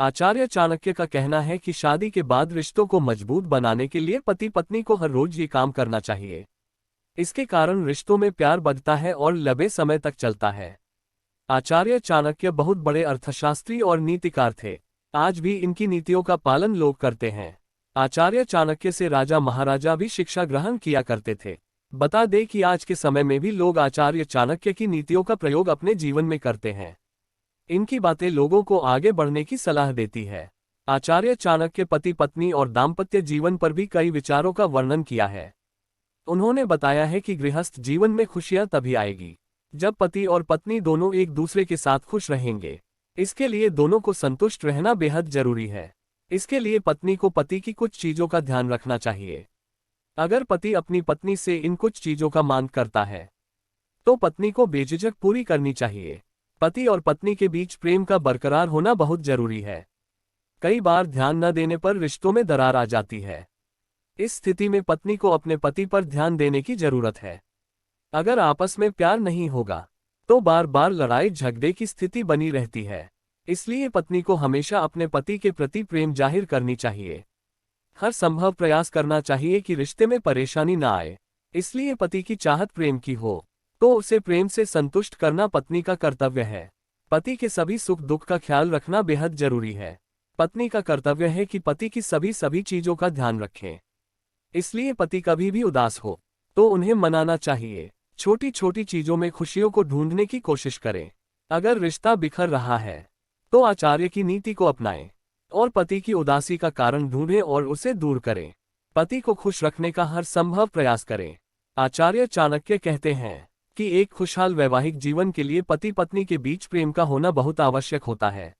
आचार्य चाणक्य का कहना है कि शादी के बाद रिश्तों को मजबूत बनाने के लिए पति पत्नी को हर रोज ये काम करना चाहिए। इसके कारण रिश्तों में प्यार बढ़ता है और लंबे समय तक चलता है। आचार्य चाणक्य बहुत बड़े अर्थशास्त्री और नीतिकार थे। आज भी इनकी नीतियों का पालन लोग करते हैं। आचार्य चाणक्य से राजा महाराजा भी शिक्षा ग्रहण किया करते थे। बता दें कि आज के समय में भी लोग आचार्य चाणक्य की नीतियों का प्रयोग अपने जीवन में करते हैं। इनकी बातें लोगों को आगे बढ़ने की सलाह देती है। आचार्य चाणक्य पति पत्नी और दाम्पत्य जीवन पर भी कई विचारों का वर्णन किया है। उन्होंने बताया है कि गृहस्थ जीवन में खुशियां तभी आएगी जब पति और पत्नी दोनों एक दूसरे के साथ खुश रहेंगे। इसके लिए दोनों को संतुष्ट रहना बेहद जरूरी है। इसके लिए पत्नी को पति की कुछ चीजों का ध्यान रखना चाहिए। अगर पति अपनी पत्नी से इन कुछ चीजों का मांग करता है तो पत्नी को बेझिझक पूरी करनी चाहिए। पति और पत्नी के बीच प्रेम का बरकरार होना बहुत जरूरी है। कई बार ध्यान न देने पर रिश्तों में दरार आ जाती है। इस स्थिति में पत्नी को अपने पति पर ध्यान देने की जरूरत है। अगर आपस में प्यार नहीं होगा तो बार बार लड़ाई झगड़े की स्थिति बनी रहती है। इसलिए पत्नी को हमेशा अपने पति के प्रति प्रेम जाहिर करनी चाहिए। हर संभव प्रयास करना चाहिए कि रिश्ते में परेशानी न आए। इसलिए पति की चाहत प्रेम की हो तो उसे प्रेम से संतुष्ट करना पत्नी का कर्तव्य है। पति के सभी सुख दुख का ख्याल रखना बेहद जरूरी है। पत्नी का कर्तव्य है कि पति की सभी चीजों का ध्यान रखें। इसलिए पति कभी भी उदास हो तो उन्हें मनाना चाहिए। छोटी छोटी चीजों में खुशियों को ढूंढने की कोशिश करें। अगर रिश्ता बिखर रहा है तो आचार्य की नीति को अपनाएं और पति की उदासी का कारण ढूंढें और उसे दूर करें। पति को खुश रखने का हर संभव प्रयास करें। आचार्य चाणक्य कहते हैं कि एक खुशहाल वैवाहिक जीवन के लिए पति पत्नी के बीच प्रेम का होना बहुत आवश्यक होता है।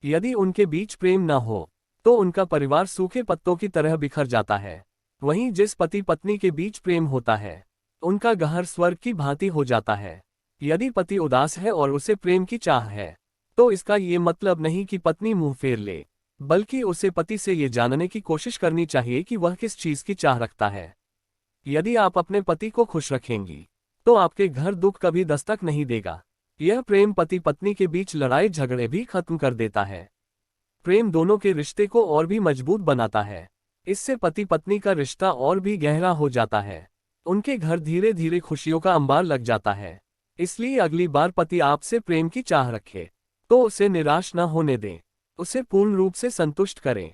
यदि उनके बीच प्रेम न हो तो उनका परिवार सूखे पत्तों की तरह बिखर जाता है। वहीं जिस पति पत्नी के बीच प्रेम होता है उनका घर स्वर्ग की भांति हो जाता है। यदि पति उदास है और उसे प्रेम की चाह है तो इसका ये मतलब नहीं कि पत्नी मुंह फेर ले, बल्कि उसे पति से ये जानने की कोशिश करनी चाहिए कि वह किस चीज की चाह रखता है। यदि आप अपने पति को खुश रखेंगी तो आपके घर दुख कभी दस्तक नहीं देगा। यह प्रेम पति पत्नी के बीच लड़ाई झगड़े भी खत्म कर देता है। प्रेम दोनों के रिश्ते को और भी मजबूत बनाता है। इससे पति पत्नी का रिश्ता और भी गहरा हो जाता है। उनके घर धीरे धीरे खुशियों का अंबार लग जाता है। इसलिए अगली बार पति आपसे प्रेम की चाह रखे तो उसे निराश न होने दें। उसे पूर्ण रूप से संतुष्ट करें।